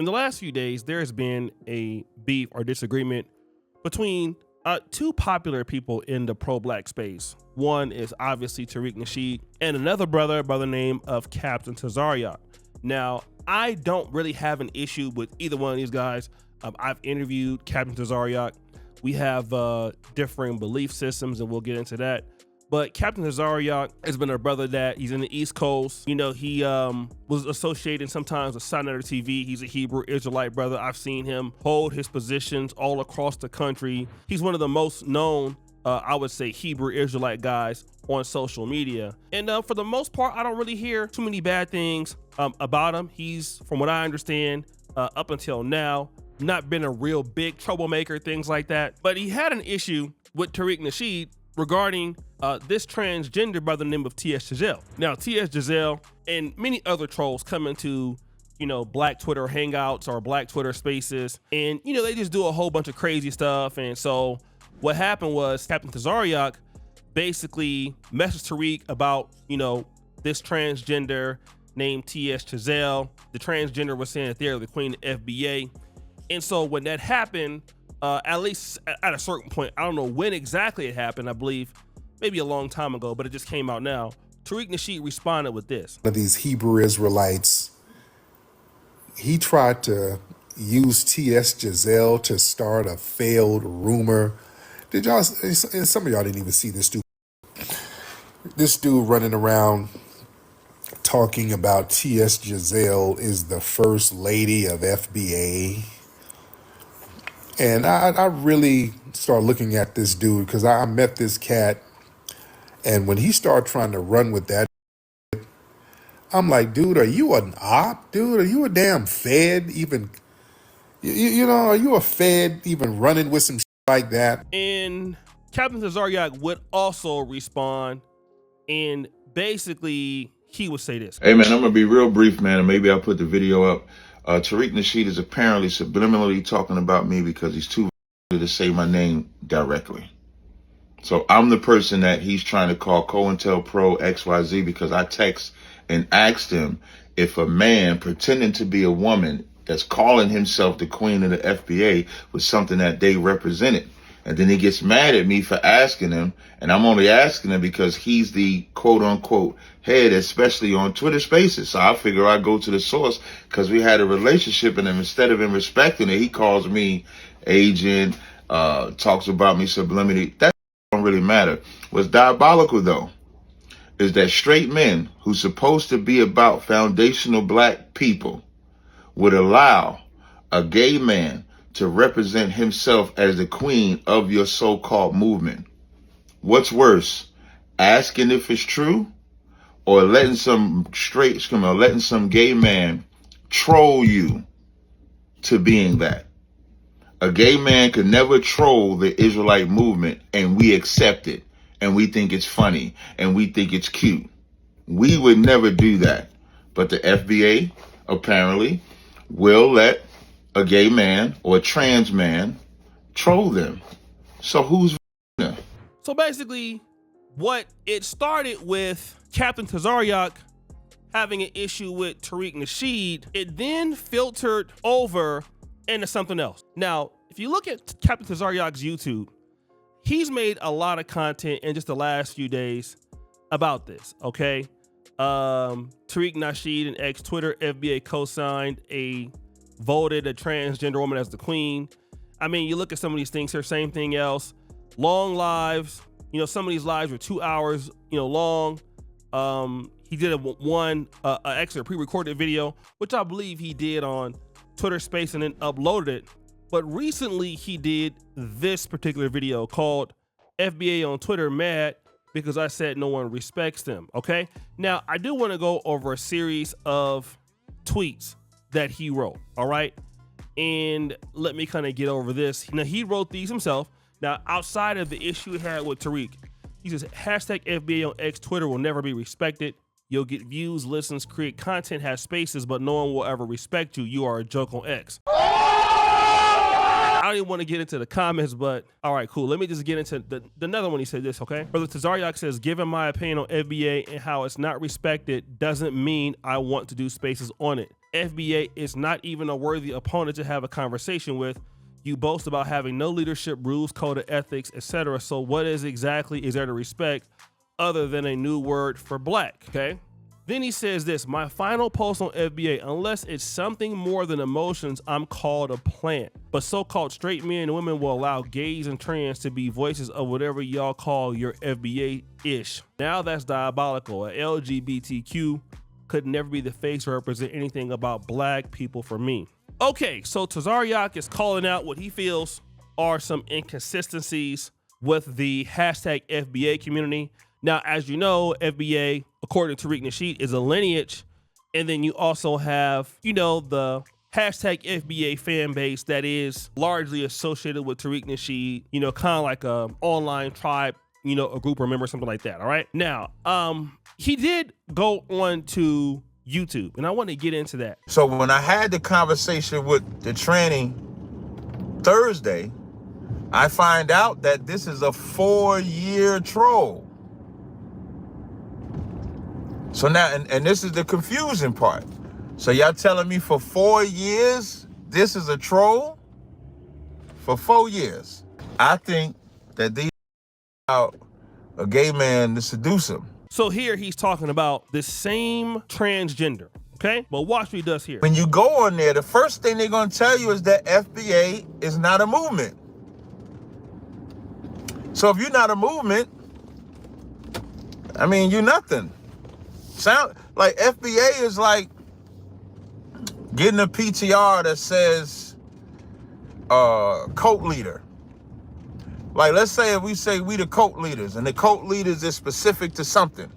In the last few days, there has been a beef or disagreement between two popular people in the pro-black space. One is obviously Tariq Nasheed and another brother by the name of Captain Tazarok. Now, I don't really have an issue with either one of these guys. I've interviewed Captain Tazarok. We have differing belief systems, and we'll get into that. But Captain Tazarok has been a brother that he's in the East Coast. You know, he was associated sometimes with Signature TV. He's a Hebrew Israelite brother. I've seen him hold his positions all across the country. He's one of the most known, I would say, Hebrew Israelite guys on social media. And for the most part, I don't really hear too many bad things about him. He's, from what I understand, up until now, not been a real big troublemaker, things like that. But he had an issue with Tariq Nasheed regarding this transgender by the name of T.S. Giselle. Now, T.S. Giselle and many other trolls come into, you know, black Twitter hangouts or black Twitter spaces, and, you know, they just do a whole bunch of crazy stuff. And so what happened was Captain Tazarok basically messaged Tariq about, you know, this transgender named T.S. Giselle. The transgender was saying that they're the queen of FBA. And so when that happened, at least at a certain point, I don't know when exactly it happened, I believe maybe a long time ago, but it just came out now. Tariq Nasheed responded with this. One of these Hebrew Israelites, he tried to use T.S. Giselle to start a failed rumor. Did y'all, and some of y'all didn't even see this dude. This dude running around talking about T.S. Giselle is the first lady of FBA. And I really started looking at this dude because I met this cat, and when he started trying to run with that, I'm like, dude, are you an op? Dude, are you a damn fed even? You know, are you a fed even running with some shit like that? And Captain Tazarok would also respond, and basically he would say this. Hey man, I'm gonna be real brief, man, and maybe I'll put the video up. Tariq Nasheed is apparently subliminally talking about me because he's too to say my name directly. So I'm the person that he's trying to call COINTELPRO XYZ because I text and asked him if a man pretending to be a woman that's calling himself the queen of the FBA was something that they represented. And then he gets mad at me for asking him, and I'm only asking him because he's the quote-unquote head, especially on Twitter Spaces. So I figure I go to the source because we had a relationship, and instead of him respecting it, he calls me agent, talks about me subliminally. That don't really matter. What's diabolical, though, is that straight men who's supposed to be about foundational black people would allow a gay man to represent himself as the queen of your so-called movement. What's worse, asking if it's true, or letting some gay man troll you to being that? A gay man could never troll the Israelite movement, and we accept it, and we think it's funny, and we think it's cute. We would never do that. But the FBA apparently will let a gay man or a trans man troll them. So who's there? So basically, what it started with Captain Tazarok having an issue with Tariq Nasheed, it then filtered over into something else. Now, if you look at Captain Tazarok's YouTube, he's made a lot of content in just the last few days about this, okay? Tariq Nasheed and ex-Twitter FBA co-signed voted a transgender woman as the queen. I mean, you look at some of these things here, same thing else. Long lives, you know, some of these lives were 2 hours, you know, long. He did one extra pre-recorded video, which I believe he did on Twitter Space and then uploaded it. But recently he did this particular video called FBA on Twitter Mad because I said no one respects them, okay? Now, I do want to go over a series of tweets that he wrote, all right? And let me kind of get over this. Now, he wrote these himself. Now, outside of the issue he had with Tariq, he says, hashtag FBA on X Twitter will never be respected. You'll get views, listens, create content, have spaces, but no one will ever respect you. You are a joke on X. I don't even want to get into the comments, but all right, cool. Let me just get into another one. He said this, okay? Brother Tazarok says, given my opinion on FBA and how it's not respected doesn't mean I want to do spaces on it. FBA is not even a worthy opponent to have a conversation with. You boast about having no leadership, rules, code of ethics, etc. So what is exactly is there to respect other than a new word for black? Okay. Then he says this, my final post on FBA, unless it's something more than emotions, I'm called a plant. But so-called straight men and women will allow gays and trans to be voices of whatever y'all call your FBA-ish. Now that's diabolical. A LGBTQ could never be the face or represent anything about black people for me. Okay, so Tazarok is calling out what he feels are some inconsistencies with the hashtag FBA community. Now, as you know, FBA, according to Tariq Nasheed, is a lineage. And then you also have, you know, the hashtag FBA fan base that is largely associated with Tariq Nasheed, you know, kind of like a online tribe, you know, a group or member, something like that. All right. Now, he did go on to YouTube, and I want to get into that. So when I had the conversation with the tranny Thursday, I find out that this is a 4-year troll. So now, and this is the confusing part. So y'all telling me for 4 years, this is a troll? For 4 years. I think that these out a gay man to seduce him. So here he's talking about the same transgender, okay? But watch what he does here. When you go on there, the first thing they're gonna tell you is that FBA is not a movement. So if you're not a movement, I mean, you're nothing. Sound like FBA is like getting a PTR that says cult leader. Like, let's say if we say we the cult leaders, and the cult leaders is specific to something.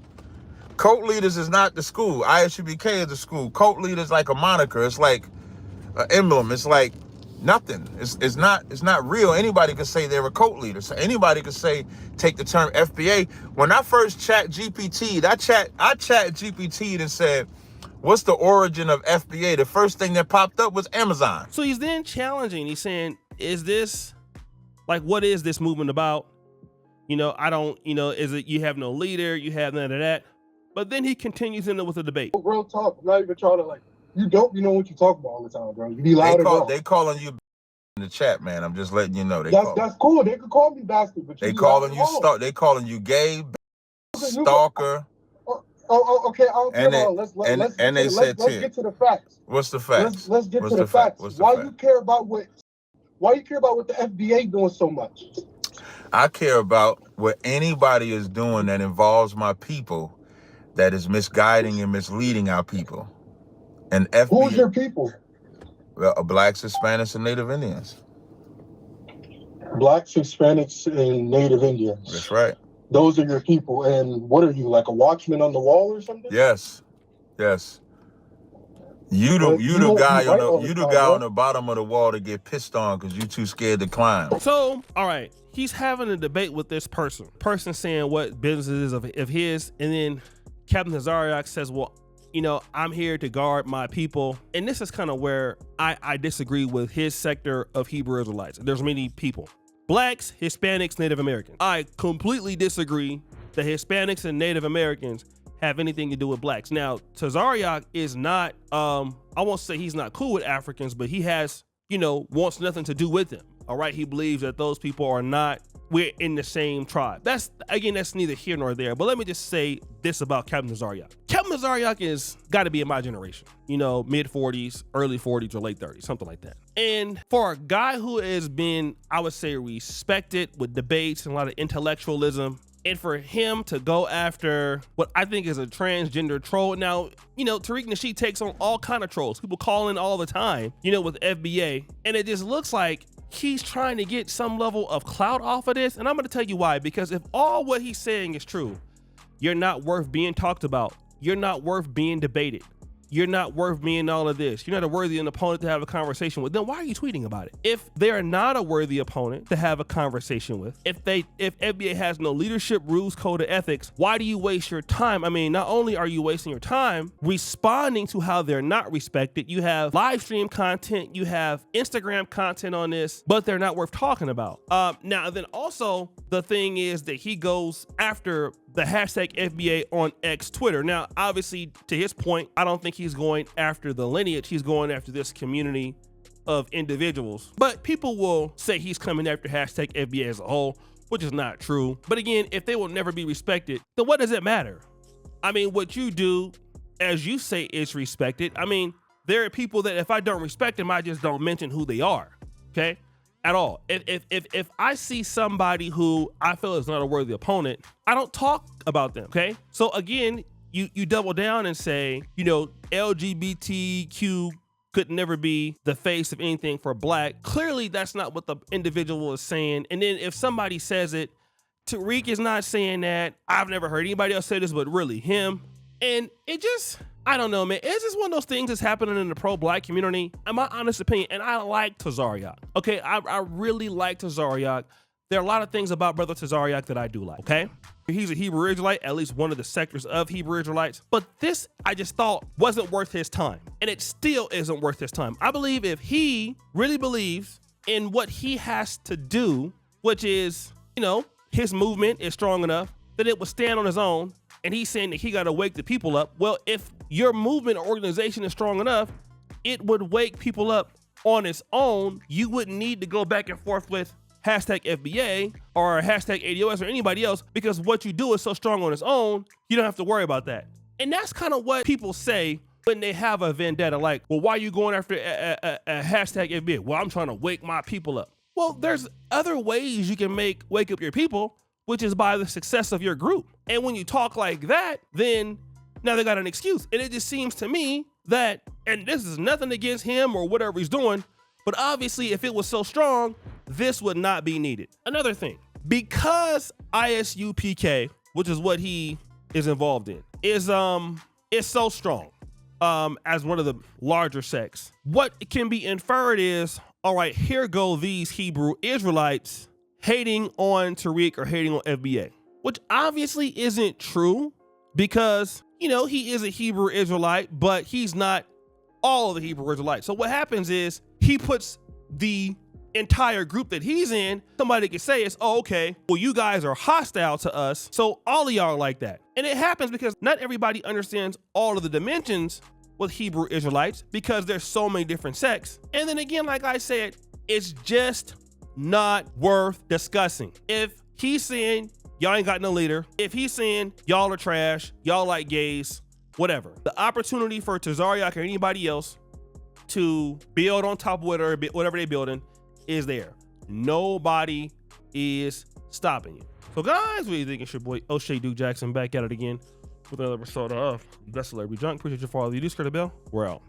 Cult leaders is not the school. ISUBK is the school. Cult leaders like a moniker. It's like an emblem. It's like nothing. It's not real. Anybody could say they're a cult leader. So anybody could say, take the term FBA. When I first chat GPT'd, I chat GPT'd and said, what's the origin of FBA? The first thing that popped up was Amazon. So he's then challenging. He's saying, is this, like, what is this movement about? You know, I don't, you know, is it you have no leader, you have none of that? But then he continues into with the debate. Real talk, I'm not even trying to, like, you know what you talk about all the time, bro. You be loud and wrong. They calling you in the chat, man. I'm just letting you know. That's cool. They could call me bastard, but they calling you they calling you gay, stalker. Oh, okay. I don't care about let's get to the facts. What's the facts? Let's get to the facts. Why you care about what the FBA doing so much? I care about what anybody is doing that involves my people, that is misguiding and misleading our people. And FBA, who's your people? Well, blacks, Hispanics, and Native Indians. Blacks, Hispanics, and Native Indians. That's right. Those are your people. And what are you, like a watchman on the wall or something? Yes. You the guy on the bottom of the wall to get pissed on because you too scared to climb. So, all right, he's having a debate with this person saying what business is of his, and then Captain Tazarok says, well, you know, I'm here to guard my people. And this is kind of where I disagree with his sector of Hebrew Israelites. There's many people. Blacks, Hispanics, Native Americans. I completely disagree that Hispanics and Native Americans have anything to do with blacks. Now, Tazarok is not, I won't say he's not cool with Africans, but he has, you know, wants nothing to do with them. All right. He believes that those people are not, we're in the same tribe. That's neither here nor there. But let me just say this about Captain Tazarok. Captain Tazarok is got to be in my generation, you know, mid 40s, early 40s or late 30s, something like that. And for a guy who has been, I would say, respected with debates and a lot of intellectualism, and for him to go after what I think is a transgender troll. Now, you know, Tariq Nasheed takes on all kind of trolls. People call in all the time, you know, with FBA. And it just looks like he's trying to get some level of clout off of this. And I'm going to tell you why. Because if all what he's saying is true, you're not worth being talked about. You're not worth being debated. You're not worth being all of this. You're not a worthy opponent to have a conversation with. Then why are you tweeting about it? If they're not a worthy opponent to have a conversation with, if FBA has no leadership, rules, code of ethics, why do you waste your time? I mean, not only are you wasting your time responding to how they're not respected, you have live stream content, you have Instagram content on this, but they're not worth talking about. Now, then also the thing is that he goes after the hashtag FBA on X Twitter. Now, obviously, to his point, I don't think he's going after the lineage. He's going after this community of individuals. But people will say he's coming after hashtag FBA as a whole, which is not true. But again, if they will never be respected, then what does it matter? I mean, what you do, as you say, is respected. I mean, there are people that if I don't respect them, I just don't mention who they are, okay? At all. If I see somebody who I feel is not a worthy opponent, I don't talk about them, okay? So again, you double down and say, you know, LGBTQ could never be the face of anything for black. Clearly, that's not what the individual is saying. And then if somebody says it, Tariq is not saying that. I've never heard anybody else say this, but really him. And it just, I don't know, man. It's just one of those things that's happening in the pro-black community, in my honest opinion. And I like Tazarok. Okay, I really like Tazarok. There are a lot of things about Brother Tazarok that I do like, okay? He's a Hebrew Israelite, at least one of the sectors of Hebrew Israelites. But this, I just thought, wasn't worth his time. And it still isn't worth his time. I believe if he really believes in what he has to do, which is, you know, his movement is strong enough that it would stand on his own, and he's saying that he got to wake the people up. Well, if your movement or organization is strong enough, it would wake people up on its own. You wouldn't need to go back and forth with hashtag FBA or hashtag ADOS or anybody else, because what you do is so strong on its own, you don't have to worry about that. And that's kind of what people say when they have a vendetta, like, well, why are you going after a hashtag FBA? Well, I'm trying to wake my people up. Well, there's other ways you can wake up your people, which is by the success of your group. And when you talk like that, then now they got an excuse. And it just seems to me that, and this is nothing against him or whatever he's doing, but obviously if it was so strong, this would not be needed. Another thing, because ISUPK, which is what he is involved in, is so strong as one of the larger sects, what can be inferred is, all right, here go these Hebrew Israelites hating on Tariq or hating on FBA, which obviously isn't true because, you know, he is a Hebrew Israelite, but he's not all of the Hebrew Israelites. So what happens is he puts the entire group that he's in, somebody could say is, oh, okay, well, you guys are hostile to us, so all of y'all are like that. And it happens because not everybody understands all of the dimensions with Hebrew Israelites because there's so many different sects. And then again, like I said, it's just not worth discussing. If he's saying y'all ain't got no leader, if he's saying y'all are trash, y'all like gays, whatever, the opportunity for Tazarok or anybody else to build on top of whatever they're building is there. Nobody is stopping you. So guys, what do you think? It's your boy O'Shea Duke Jackson back at it again with another episode of The Celebrity Junk. Appreciate you for all of you. Do scratch the bell. We're out.